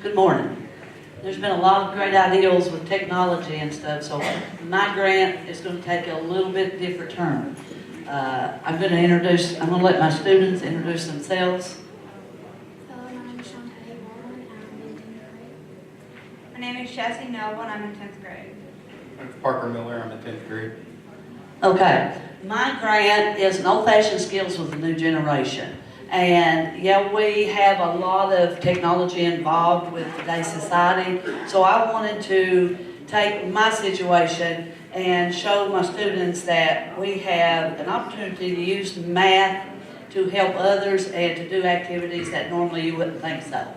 Good morning. There's been a lot of great ideas with technology and stuff, so my grant is going to take a little bit different turn. I'm going to let my students introduce themselves. Hello, my name is Shante, and I'm in 10th grade. My name is Jessie Noble, and I'm in 10th grade. I'm Parker Miller, I'm in 10th grade. Okay, my grant is an old-fashioned skills with the new generation. And yeah, we have a lot of technology involved with today's society. So I wanted to take my situation and show my students that we have an opportunity to use math to help others and to do activities that normally you wouldn't think so.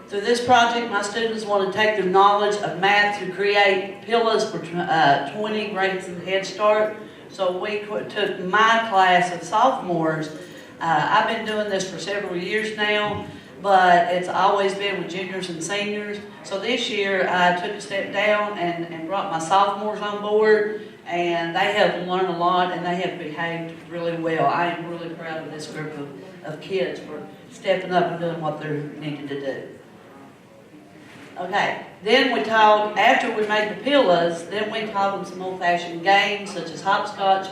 Through this project, my students want to take their knowledge of math to create pillows for 20 grades in Head Start. So we took my class of sophomores. I've been doing this for several years now, but it's always been with juniors and seniors. So this year I took a step down and brought my sophomores on board, and they have learned a lot and they have behaved really well. I am really proud of this group of kids for stepping up and doing what they're needed to do. Okay, then we taught, after we made the pillows, then we taught them some old-fashioned games such as hopscotch,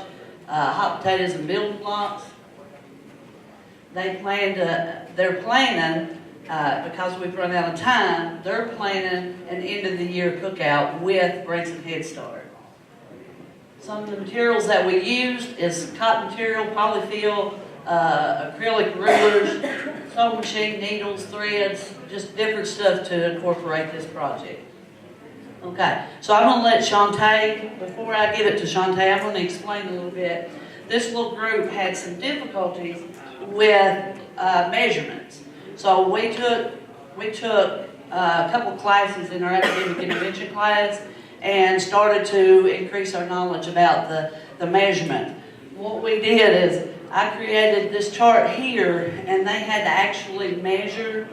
hot potatoes and building blocks. They're planning, because we've run out of time, they're planning an end-of-the-year cookout with Branson Head Start. Some of the materials that we used is cotton material, polyfill, acrylic rulers, sewing machine, needles, threads, just different stuff to incorporate this project. Okay, so I'm going to let Shante, before I give it to Shante, I'm going to explain a little bit. This little group had some difficulties with measurements. So we took a couple classes in our academic intervention class and started to increase our knowledge about the measurement. What we did is I created this chart here, and they had to actually measure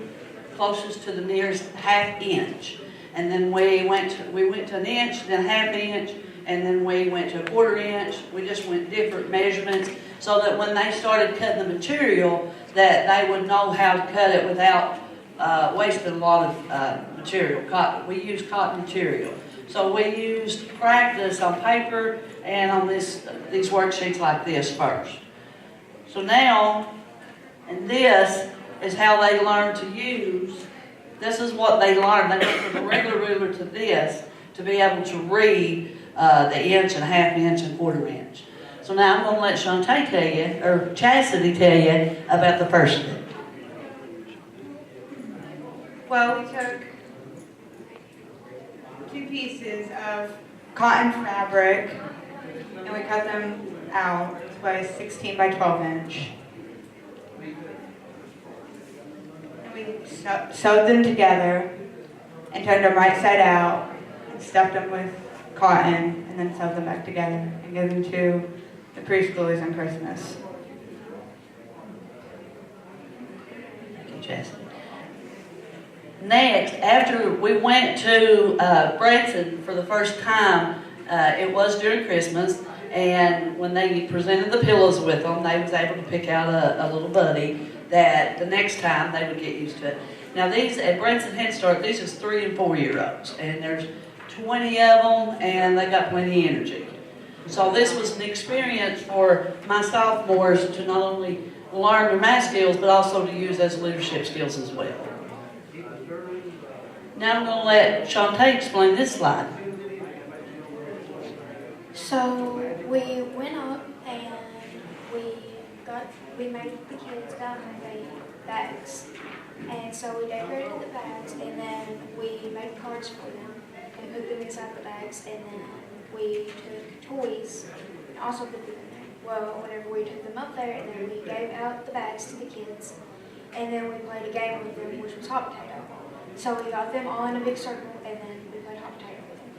closest to the nearest ½ inch. And then we went to an inch, then ½ inch, and then we went to a ¼ inch. We just went different measurements so that when they started cutting the material, that they would know how to cut it without wasting a lot of material. We used cotton material. So we used practice on paper and on these worksheets like this first. So now, and this is how they learn to use, this is what they learned. They went from the regular ruler to this to be able to read the inch and ½ inch and ¼ inch. So now I'm going to let Shante tell you, or Chastity tell you about the first thing. Well, we took 2 pieces of cotton fabric and we cut them out by 16 by 12 inch. And we sewed them together and turned them right side out and stuffed them with cotton and then sewed them back together and gave them to the preschoolers on Christmas. Thank you, Chastity. Next, after we went to Branson for the first time, it was during Christmas, and when they presented the pillows with them, they was able to pick out a little buddy that the next time they would get used to it. Now these, at Branson Head Start, these is 3 and 4 year olds, and there's 20 of them, and they got plenty of energy. So this was an experience for my sophomores to not only learn their math skills, but also to use as leadership skills as well. Now I'm going to let Shante explain this slide. So we went up and we made the kids made bags. And so we decorated the bags, and then we made cards for them and put them inside the bags, and then we took toys and also put them in there. Well, whenever we took them up there, and then we gave out the bags to the kids, and then we played a game with them, which was hot potato. So we got them all in a big circle, and then we played hot potato with them.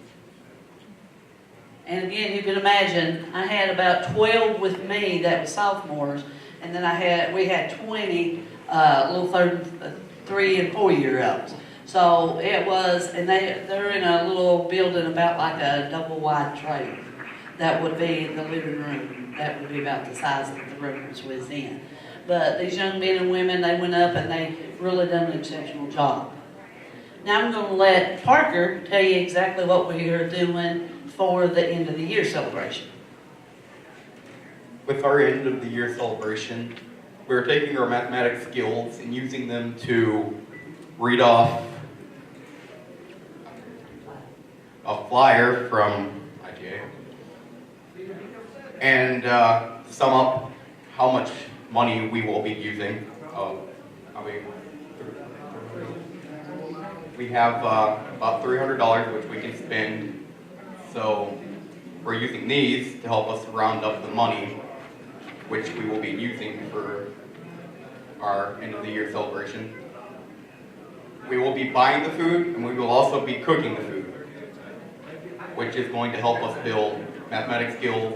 And again, you can imagine, I had about 12 with me that was sophomores, and then we had 20 little 3 and 4 year olds. So it was, and they're in a little building about like a double wide trailer. that would be the living room. That would be about the size that the rooms was in. But these young men and women, they went up and they really done an exceptional job. Now I'm going to let Parker tell you exactly what we are doing for the end of the year celebration. With our end of the year celebration, we're taking our mathematics skills and using them to read off a flyer from ITA and sum up how much money we will be using. We have about $300 which we can spend, so we're using these to help us round up the money which we will be using for our end of the year celebration. We will be buying the food and we will also be cooking the food, which is going to help us build mathematics skills,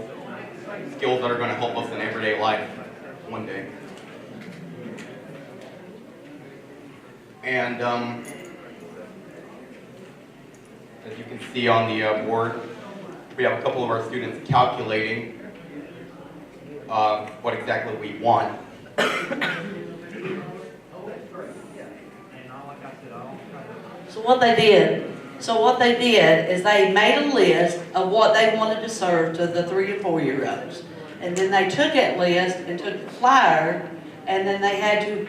skills that are going to help us in everyday life one day. And as you can see on the board, we have a couple of our students calculating what exactly we want. So what they did is they made a list of what they wanted to serve to the 3 to 4 year olds. And then they took that list and took the flyer, and then they had to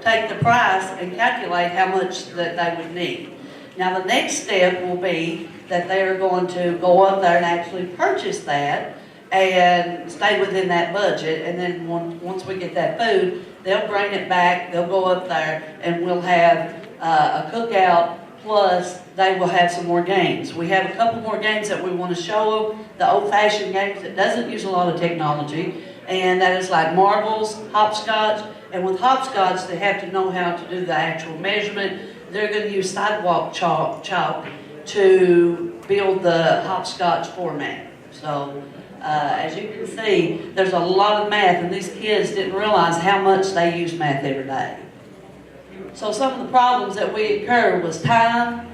take the price and calculate how much that they would need. Now the next step will be that they are going to go up there and actually purchase that and stay within that budget, and then once we get that food, they'll bring it back, they'll go up there, and we'll have a cookout, plus they will have some more games. We have a couple more games that we want to show them, the old-fashioned games that doesn't use a lot of technology, and that is like marbles, hopscotch, and with hopscotch they have to know how to do the actual measurement. They're going to use sidewalk chalk to build the hopscotch format. So as you can see, there's a lot of math, and these kids didn't realize how much they use math every day. So some of the problems that we incurred was time,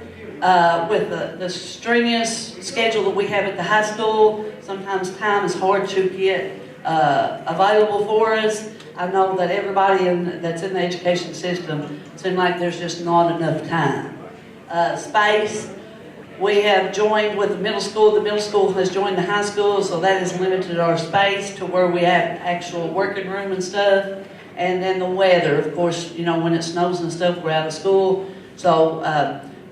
with the strenuous schedule that we have at the high school. Sometimes time is hard to get available for us. I know that everybody that's in the education system seems like there's just not enough time. Space. We have joined with the middle school. The middle school has joined the high school, so that has limited our space to where we have actual working room and stuff. And then the weather, of course, you know, when it snows and stuff, we're out of school. So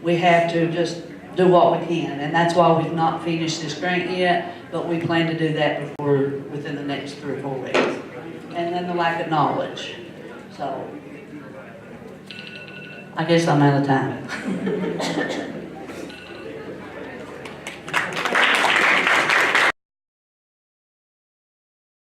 we have to just do what we can. And that's why we've not finished this grant yet, but we plan to do that within the next 3 or 4 weeks. And then the lack of knowledge. So I guess I'm out of time.